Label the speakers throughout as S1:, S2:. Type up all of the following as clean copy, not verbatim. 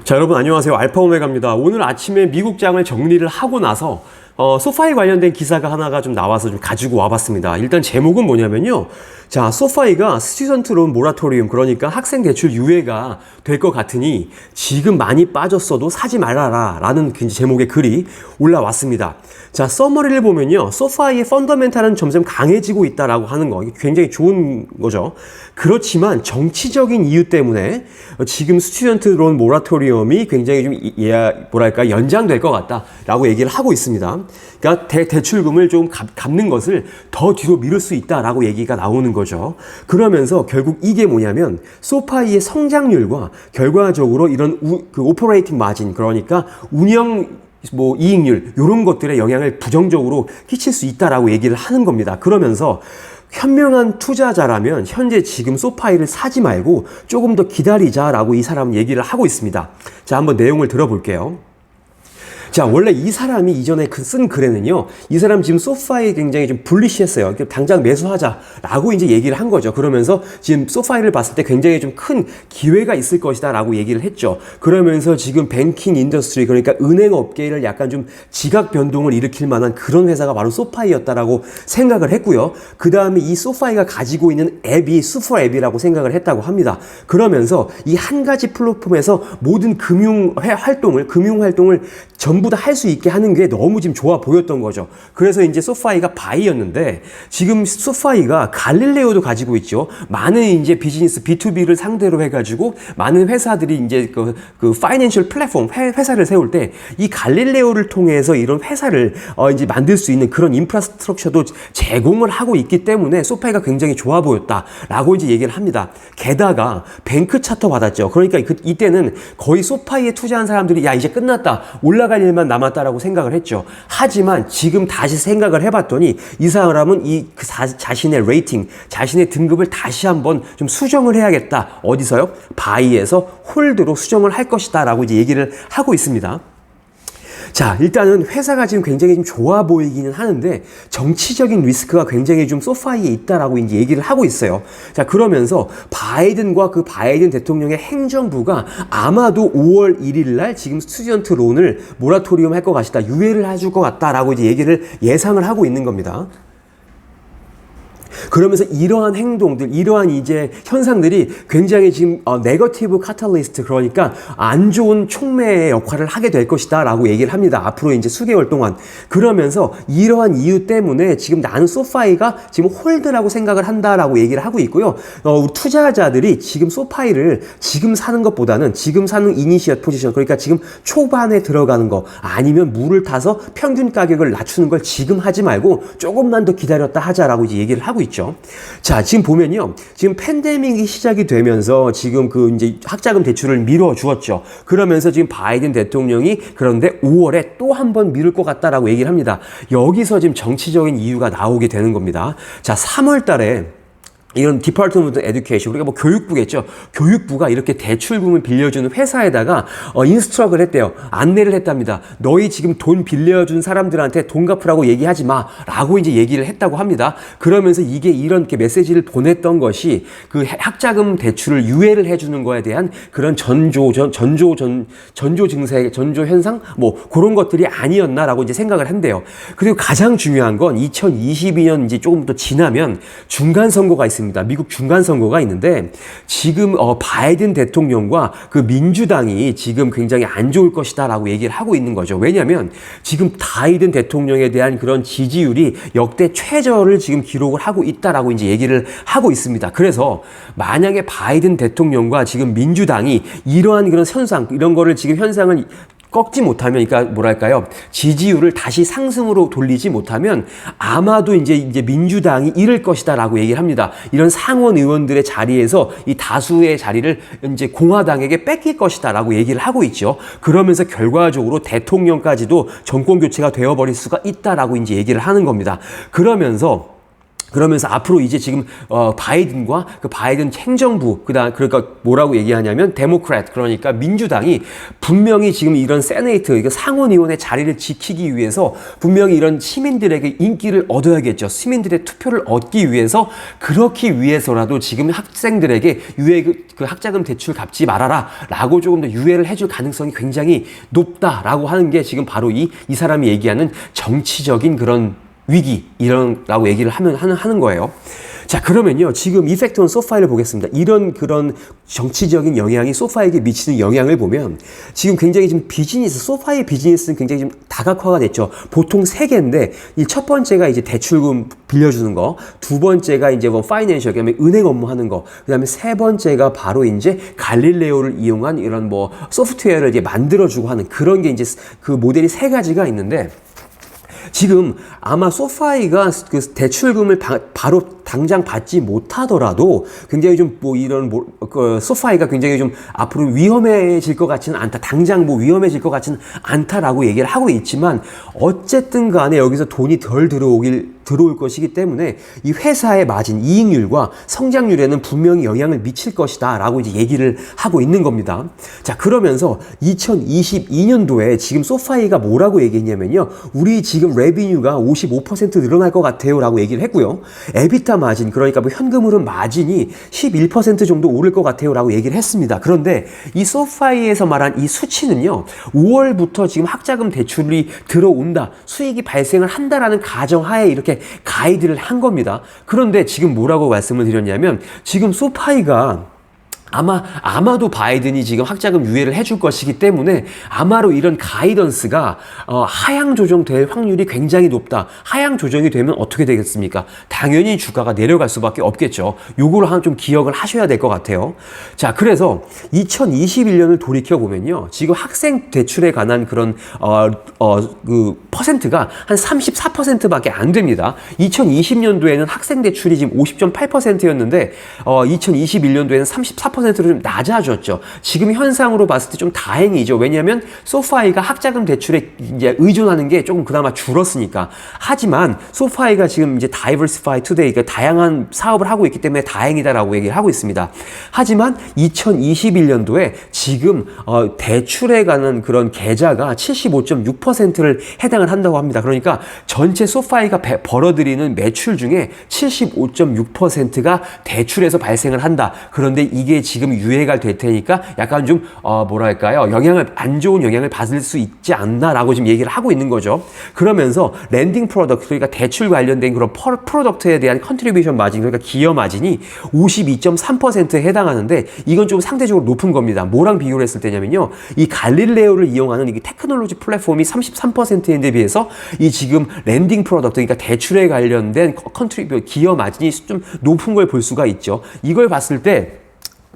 S1: 자, 여러분 안녕하세요. 알파 오메가입니다. 오늘 아침에 미국장을 정리를 하고 나서 소파이 관련된 기사가 하나가 좀 나와서 좀 가지고 와봤습니다. 일단 제목은 뭐냐면요. 자, 소파이가 스튜던트 론 모라토리움, 그러니까 학생 대출 유예가 될 것 같으니 지금 많이 빠졌어도 사지 말아라 라는 제목의 글이 올라왔습니다. 자, 서머리를 보면요. 소파이의 펀더멘탈은 점점 강해지고 있다라고 하는 거, 이게 굉장히 좋은 거죠. 그렇지만 정치적인 이유 때문에 지금 스튜던트 론 모라토리움이 굉장히 좀 뭐랄까 연장될 것 같다라고 얘기를 하고 있습니다. 그러니까 대출금을 좀 갚는 것을 더 뒤로 미룰 수 있다라고 얘기가 나오는 거죠. 그러면서 결국 이게 뭐냐면 소파이의 성장률과 결과적으로 이런 오퍼레이팅 마진, 그러니까 운영 이익률 이런 것들에 영향을 부정적으로 끼칠 수 있다라고 얘기를 하는 겁니다. 그러면서 현명한 투자자라면 현재 지금 소파이를 사지 말고 조금 더 기다리자라고 이 사람은 얘기를 하고 있습니다. 자, 한번 내용을 들어볼게요. 자, 원래 이 사람이 이전에 쓴 글에는요, 이 사람 지금 소파이 굉장히 좀 불리시했어요. 당장 매수하자라고 이제 얘기를 한 거죠. 그러면서 지금 소파이를 봤을 때 굉장히 좀 큰 기회가 있을 것이다라고 얘기를 했죠. 그러면서 지금 뱅킹 인더스트리, 그러니까 은행 업계를 약간 좀 지각 변동을 일으킬 만한 그런 회사가 바로 소파이였다라고 생각을 했고요. 그 다음에 이 소파이가 가지고 있는 앱이 슈퍼 앱이라고 생각을 했다고 합니다. 그러면서 이 한 가지 플랫폼에서 모든 금융 활동을 전부 다 할 수 있게 하는 게 너무 지금 좋아 보였던 거죠. 그래서 이제 소파이가 바이였는데 지금 소파이가 갈릴레오도 가지고 있죠. 많은 이제 비즈니스 B2B를 상대로 해가지고 많은 회사들이 이제 그 파이낸셜 플랫폼 회사를 세울 때 이 갈릴레오를 통해서 이런 회사를 이제 만들 수 있는 그런 인프라스트럭처도 제공을 하고 있기 때문에 소파이가 굉장히 좋아 보였다라고 이제 얘기를 합니다. 게다가 뱅크 차터 받았죠. 그러니까 이때는 거의 소파이에 투자한 사람들이 야, 이제 끝났다, 올라갈 일만 남았다라고 생각을 했죠. 하지만 지금 다시 생각을 해봤더니 이 사람은 자신의 레이팅, 자신의 등급을 다시 한번 좀 수정을 해야겠다. 어디서요? 바이에서 홀드로 수정을 할 것이다 라고 이제 얘기를 하고 있습니다. 자, 일단은 회사가 지금 굉장히 좀 좋아 보이기는 하는데 정치적인 리스크가 굉장히 좀 소파이에 있다라고 이제 얘기를 하고 있어요. 자, 그러면서 바이든과 그 바이든 대통령의 행정부가 아마도 5월 1일 날 지금 스튜던트 론을 모라토리움 할 것 같다, 유예를 해줄 것 같다라고 이제 얘기를 예상을 하고 있는 겁니다. 그러면서 이러한 행동들, 이러한 이제 현상들이 굉장히 지금 네거티브 카탈리스트, 그러니까 안 좋은 촉매의 역할을 하게 될 것이다 라고 얘기를 합니다. 앞으로 이제 수개월 동안. 그러면서 이러한 이유 때문에 지금 나는 소파이가 지금 홀드라고 생각을 한다라고 얘기를 하고 있고요. 투자자들이 지금 소파이를 지금 사는 것보다는 지금 사는 이니시엇 포지션, 그러니까 지금 초반에 들어가는 거, 아니면 물을 타서 평균 가격을 낮추는 걸 지금 하지 말고 조금만 더 기다렸다 하자라고 이제 얘기를 하고 있죠. 자, 지금 보면요. 지금 팬데믹이 시작이 되면서 지금 이제 학자금 대출을 미뤄 주었죠. 그러면서 지금 바이든 대통령이 그런데 5월에 또 한 번 미룰 것 같다라고 얘기를 합니다. 여기서 지금 정치적인 이유가 나오게 되는 겁니다. 자, 3월 달에 이런 디파트먼트 에듀케이션, 우리가 교육부겠죠. 교육부가 이렇게 대출금을 빌려주는 회사에다가 인스트럭을 했대요. 안내를 했답니다. 너희 지금 돈 빌려준 사람들한테 돈 갚으라고 얘기하지 마 라고 이제 얘기를 했다고 합니다. 그러면서 이게 이렇게 메시지를 보냈던 것이 그 학자금 대출을 유예를 해주는 거에 대한 그런 전조 증세, 전조 현상 그런 것들이 아니었나라고 이제 생각을 한대요. 그리고 가장 중요한 건 2022년 이제 조금 더 지나면 중간 선거가 있습니다. 미국 중간선거가 있는데 지금 바이든 대통령과 그 민주당이 지금 굉장히 안 좋을 것이다 라고 얘기를 하고 있는 거죠. 왜냐하면 지금 바이든 대통령에 대한 그런 지지율이 역대 최저를 지금 기록을 하고 있다라고 이제 얘기를 하고 있습니다. 그래서 만약에 바이든 대통령과 지금 민주당이 이러한 그런 이런 거를 지금 현상을 꺾지 못하면, 그러니까 뭐랄까요, 지지율을 다시 상승으로 돌리지 못하면 아마도 이제 민주당이 잃을 것이다라고 얘기를 합니다. 이런 상원 의원들의 자리에서 이 다수의 자리를 이제 공화당에게 뺏길 것이다라고 얘기를 하고 있죠. 그러면서 결과적으로 대통령까지도 정권 교체가 되어버릴 수가 있다라고 이제 얘기를 하는 겁니다. 그러면서 그러면서 앞으로 이제 지금 바이든과 그 바이든 행정부 그러니까 뭐라고 얘기하냐면 데모크래트 그러니까 민주당이 분명히 지금 이런 세네이트 그러니까 상원의원의 자리를 지키기 위해서 분명히 이런 시민들에게 인기를 얻어야겠죠. 시민들의 투표를 얻기 위해서 그렇기 위해서라도 지금 학생들에게 그 학자금 대출 갚지 말아라라고 조금 더 유예를 해줄 가능성이 굉장히 높다라고 하는 게 지금 바로 이 사람이 얘기하는 정치적인 그런 위기 이런라고 얘기를 하는 거예요. 자, 그러면요. 지금 이펙트 온 소파이를 보겠습니다. 이런 그런 정치적인 영향이 소파에게 미치는 영향을 보면 지금 굉장히 지금 소파의 비즈니스는 굉장히 좀 다각화가 됐죠. 보통 세 개인데 이 첫 번째가 이제 대출금 빌려주는 거, 두 번째가 이제 뭐 파이낸셜, 그다음에 은행 업무 하는 거, 그다음에 세 번째가 바로 이제 갈릴레오를 이용한 이런 뭐 소프트웨어를 이제 만들어주고 하는 그런 게 이제 그 모델이 세 가지가 있는데 지금 아마 소파이가 그 대출금을 바로 당장 받지 못하더라도 굉장히 좀 뭐 이런 소파이가 굉장히 좀 앞으로 위험해질 것 같지는 않다. 당장 뭐 위험해질 것 같지는 않다라고 얘기를 하고 있지만 어쨌든 간에 여기서 돈이 덜 들어올 것이기 때문에 이 회사의 마진, 이익률과 성장률에는 분명히 영향을 미칠 것이다 라고 이제 얘기를 하고 있는 겁니다. 자, 그러면서 2022년도에 지금 소파이가 뭐라고 얘기했냐면요. 우리 지금 레비뉴가 55% 늘어날 것 같아요 라고 얘기를 했고요. 에비타 마진, 그러니까 뭐 현금흐름 마진이 11% 정도 오를 것 같아요 라고 얘기를 했습니다. 그런데 이 소파이에서 말한 이 수치는요. 5월부터 지금 학자금 대출이 들어온다, 수익이 발생을 한다라는 가정하에 이렇게 가이드를 한 겁니다. 그런데 지금 뭐라고 말씀을 드렸냐면 지금 소파이가 아마도 바이든이 지금 학자금 유예를 해줄 것이기 때문에 아마로 이런 가이던스가 하향 조정될 확률이 굉장히 높다. 하향 조정이 되면 어떻게 되겠습니까? 당연히 주가가 내려갈 수밖에 없겠죠. 요거를 좀 기억을 하셔야 될 것 같아요. 자, 그래서 2021년을 돌이켜 보면요, 지금 학생 대출에 관한 그런 그 퍼센트가 한 34%밖에 안 됩니다. 2020년도에는 학생 대출이 지금 50.8%였는데 2021년도에는 34%로 좀 낮아졌죠. 지금 현상으로 봤을 때 좀 다행이죠. 왜냐하면 소파이가 학자금 대출에 이제 의존하는 게 조금 그나마 줄었으니까. 하지만 소파이가 지금 이제 Diversify Today, 그러니까 다양한 사업을 하고 있기 때문에 다행이다라고 얘기를 하고 있습니다. 하지만 2021년도에 지금 대출에 관한 그런 계좌가 75.6%를 해당을 한다고 합니다. 그러니까 전체 소파이가 벌어들이는 매출 중에 75.6%가 대출에서 발생을 한다. 그런데 이게 지금 유예가 될 테니까 약간 좀 뭐랄까요, 안 좋은 영향을 받을 수 있지 않나라고 지금 얘기를 하고 있는 거죠. 그러면서 랜딩 프로덕트, 그러니까 대출 관련된 그런 프로덕트에 대한 컨트리뷰션 마진, 그러니까 기여 마진이 52.3%에 해당하는데 이건 좀 상대적으로 높은 겁니다. 뭐랑 비교를 했을 때냐면요, 이 갈릴레오를 이용하는 이 테크놀로지 플랫폼이 33%인데 비해서 이 지금 랜딩 프로덕트, 그러니까 대출에 관련된 기여 마진이 좀 높은 걸 볼 수가 있죠. 이걸 봤을 때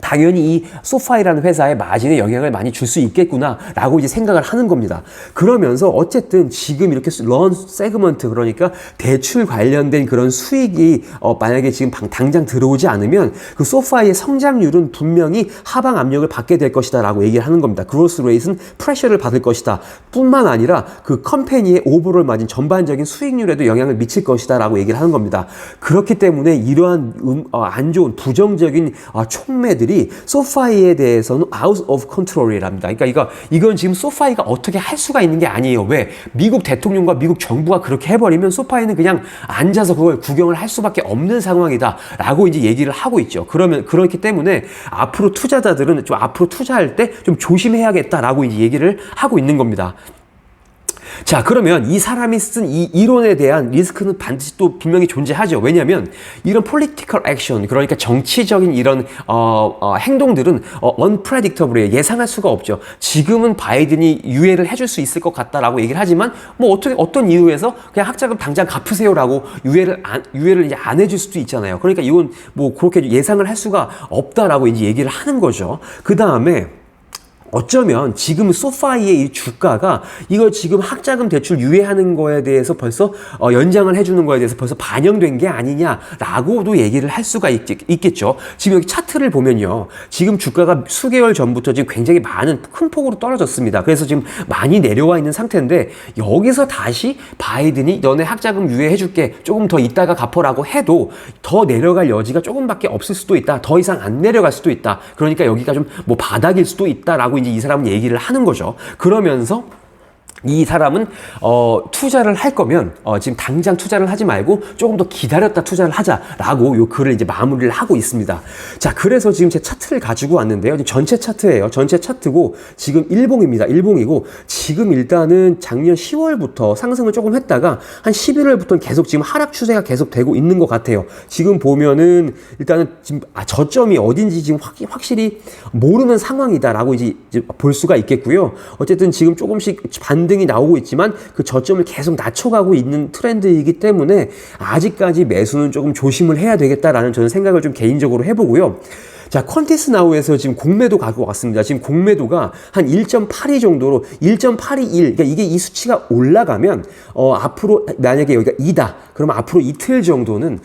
S1: 당연히 이 소파이라는 회사의 마진에 영향을 많이 줄 수 있겠구나라고 이제 생각을 하는 겁니다. 그러면서 어쨌든 지금 이렇게 런 세그먼트, 그러니까 대출 관련된 그런 수익이 만약에 지금 당장 들어오지 않으면 그 소파이의 성장률은 분명히 하방 압력을 받게 될 것이다라고 얘기를 하는 겁니다. 그로스 레이트는 프레셔를 받을 것이다. 뿐만 아니라 그 컴퍼니의 오버롤 마진, 전반적인 수익률에도 영향을 미칠 것이다라고 얘기를 하는 겁니다. 그렇기 때문에 이러한 안 좋은 부정적인 촉매들이 소파이에 대해서는 out of control이랍니다. 그러니까 이건 지금 소파이가 어떻게 할 수가 있는 게 아니에요. 왜? 미국 대통령과 미국 정부가 그렇게 해버리면 소파이는 그냥 앉아서 그걸 구경을 할 수밖에 없는 상황이다라고 이제 얘기를 하고 있죠. 그렇기 때문에 앞으로 투자자들은 좀 앞으로 투자할 때 좀 조심해야겠다라고 이제 얘기를 하고 있는 겁니다. 자, 그러면 이 사람이 쓴 이 이론에 대한 리스크는 반드시 또 분명히 존재하죠. 왜냐하면 이런 political action, 그러니까 정치적인 이런 행동들은 unpredictable이에요. 예상할 수가 없죠. 지금은 바이든이 유예를 해줄 수 있을 것 같다라고 얘기를 하지만 뭐 어떤 이유에서 그냥 학자금 당장 갚으세요라고 유예를 이제 안 해줄 수도 있잖아요. 그러니까 이건 뭐 그렇게 예상을 할 수가 없다라고 이제 얘기를 하는 거죠. 그 다음에 어쩌면 지금 소파이의 이 주가가 이거 지금 학자금 대출 유예하는 거에 대해서 벌써 연장을 해주는 거에 대해서 벌써 반영된 게 아니냐라고도 얘기를 할 수가 있겠죠. 지금 여기 차트를 보면요. 지금 주가가 수개월 전부터 지금 굉장히 많은 큰 폭으로 떨어졌습니다. 그래서 지금 많이 내려와 있는 상태인데 여기서 다시 바이든이 너네 학자금 유예해줄게 조금 더 있다가 갚어라고 해도 더 내려갈 여지가 조금밖에 없을 수도 있다. 더 이상 안 내려갈 수도 있다. 그러니까 여기가 좀 뭐 바닥일 수도 있다라고 이제 이 사람은 얘기를 하는 거죠. 그러면서 이 사람은 투자를 할 거면 지금 당장 투자를 하지 말고 조금 더 기다렸다 투자를 하자라고 요 글을 이제 마무리를 하고 있습니다. 자, 그래서 지금 제 차트를 가지고 왔는데요. 전체 차트예요. 전체 차트고 지금 일봉입니다. 일봉이고 지금 일단은 작년 10월부터 상승을 조금 했다가 한 11월부터는 계속 지금 하락 추세가 계속 되고 있는 것 같아요. 지금 보면은 일단은 지금 저점이 어딘지 지금 확실히 모르는 상황이다라고 이제 볼 수가 있겠고요. 어쨌든 지금 조금씩 반등이 나오고 있지만 그 저점을 계속 낮춰가고 있는 트렌드이기 때문에 아직까지 매수는 조금 조심을 해야 되겠다라는 저는 생각을 좀 개인적으로 해보고요. 자, 퀀티스 나우에서 지금 공매도 가고 왔습니다. 지금 공매도가 한 1.82 정도로 1.821, 그러니까 이게 이 수치가 올라가면 앞으로 만약에 여기가 2다. 그러면 앞으로 이틀 정도는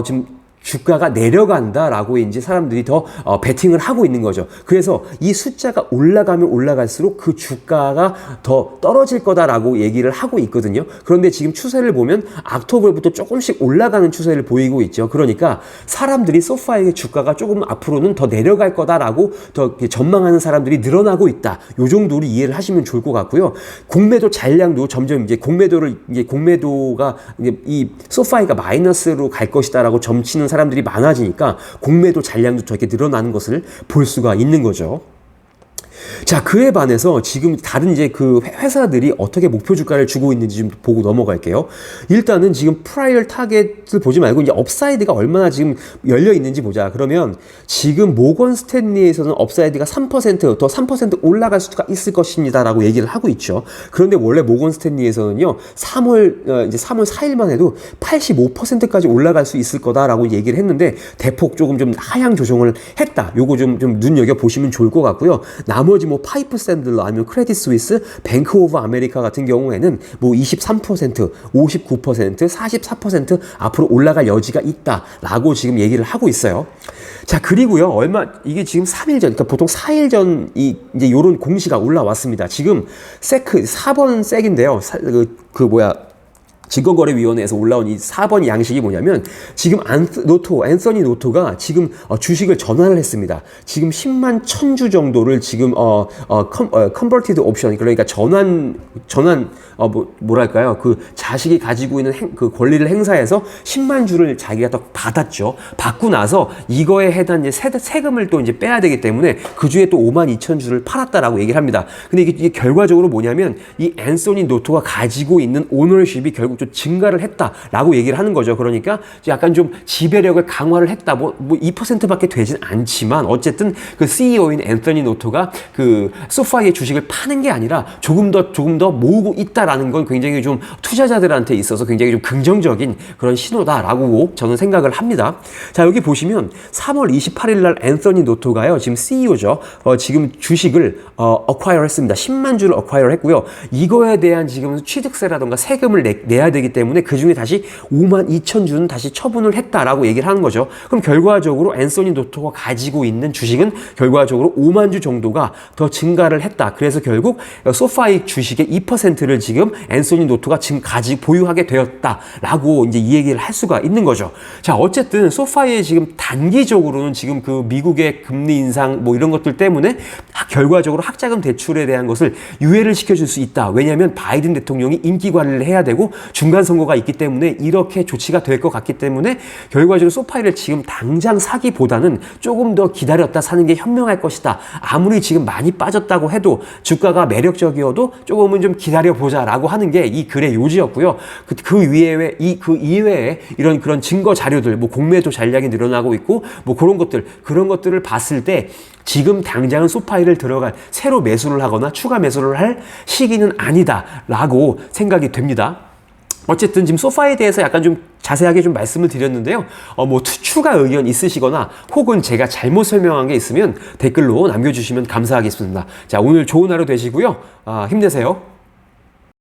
S1: 지금 주가가 내려간다라고 이제 사람들이 더 베팅을 하고 있는 거죠. 그래서 이 숫자가 올라가면 올라갈수록 그 주가가 더 떨어질 거다라고 얘기를 하고 있거든요. 그런데 지금 추세를 보면 옥토버부터 조금씩 올라가는 추세를 보이고 있죠. 그러니까 사람들이 소파의 주가가 조금 앞으로는 더 내려갈 거다라고 더 전망하는 사람들이 늘어나고 있다. 요 정도로 이해를 하시면 좋을 것 같고요. 공매도 잔량도 점점 이제 공매도가 이제 이 소파이가 마이너스로 갈 것이다라고 점치는 사람들이 많아지니까 공매도 잔량도 더 이렇게 늘어나는 것을 볼 수가 있는 거죠. 자, 그에 반해서 지금 다른 이제 그 회사들이 어떻게 목표 주가를 주고 있는지 좀 보고 넘어갈게요. 일단은 지금 프라이얼 타겟을 보지 말고 이제 업사이드가 얼마나 지금 열려 있는지 보자. 그러면 지금 모건 스탠리에서는 업사이드가 3% 더 3% 올라갈 수가 있을 것입니다라고 얘기를 하고 있죠. 그런데 원래 모건 스탠리에서는요, 3월 4일만 해도 85%까지 올라갈 수 있을 거다라고 얘기를 했는데 대폭 조금 좀 하향 조정을 했다. 요거 좀 눈여겨 보시면 좋을 것 같고요. 나머지 뭐 파이프 샌들러 아니면 크레딧 스위스, 뱅크 오브 아메리카 같은 경우에는 뭐 23%, 59%, 44% 앞으로 올라갈 여지가 있다라고 지금 얘기를 하고 있어요. 자, 그리고요, 이게 지금 3일 전, 그러니까 보통 4일 전, 이제 요런 공시가 올라왔습니다. 지금 4번 섹인데요. 증권거래위원회에서 올라온 이 4번 양식이 뭐냐면 지금 앤서니 노토가 지금 주식을 전환을 했습니다. 지금 10만 1000주 정도를 지금 컨버티드 옵션, 그러니까 뭐랄까요, 그 자식이 가지고 있는 그 권리를 행사해서 10만 주를 자기가 또 받았죠. 받고 나서 이거에 해당 이제 세금을 또 이제 빼야 되기 때문에 그 주에 또 5만 2천 주를 팔았다라고 얘기를 합니다. 근데 이게 결과적으로 뭐냐면 이 앤서니 노토가 가지고 있는 오너십이 결국 좀 증가를 했다라고 얘기를 하는 거죠. 그러니까 약간 좀 지배력을 강화를 했다. 뭐 2%밖에 되진 않지만 어쨌든 그 CEO인 앤서니 노토가 그 소파이의 주식을 파는 게 아니라 조금 더 모으고 있다라는 건 굉장히 좀 투자자들한테 있어서 굉장히 좀 긍정적인 그런 신호다라고 저는 생각을 합니다. 자, 여기 보시면 3월 28일 날 앤서니 노토가요, 지금 CEO죠. 지금 주식을 어콰이어 했습니다. 10만 주를 어콰이어 했고요. 이거에 대한 지금 취득세라던가 세금을 내야 되기 때문에 그 중에 다시 5만 2천 주는 다시 처분을 했다라고 얘기를 하는 거죠. 그럼 결과적으로 앤서니 노토가 가지고 있는 주식은 결과적으로 5만 주 정도가 더 증가를 했다. 그래서 결국 소파이 주식의 2%를 지금 앤서니 노토가 지금 보유하게 되었다라고 이제 이 얘기를 할 수가 있는 거죠. 자, 어쨌든 소파이의 지금 단기적으로는 지금 그 미국의 금리 인상 뭐 이런 것들 때문에 결과적으로 학자금 대출에 대한 것을 유예를 시켜줄 수 있다. 왜냐하면 바이든 대통령이 인기 관리를 해야 되고 중간 선거가 있기 때문에 이렇게 조치가 될 것 같기 때문에 결과적으로 소파이를 지금 당장 사기보다는 조금 더 기다렸다 사는 게 현명할 것이다. 아무리 지금 많이 빠졌다고 해도 주가가 매력적이어도 조금은 좀 기다려보자라고 하는 게 이 글의 요지였고요. 그 이외에 이런 그런 증거 자료들, 뭐 공매도 잔량이 늘어나고 있고 뭐 그런 것들을 봤을 때 지금 당장은 소파이를 들어갈 새로 매수를 하거나 추가 매수를 할 시기는 아니다라고 생각이 됩니다. 어쨌든 지금 소파에 대해서 약간 좀 자세하게 좀 말씀을 드렸는데요. 뭐 추가 의견 있으시거나 혹은 제가 잘못 설명한 게 있으면 댓글로 남겨주시면 감사하겠습니다. 자, 오늘 좋은 하루 되시고요. 힘내세요.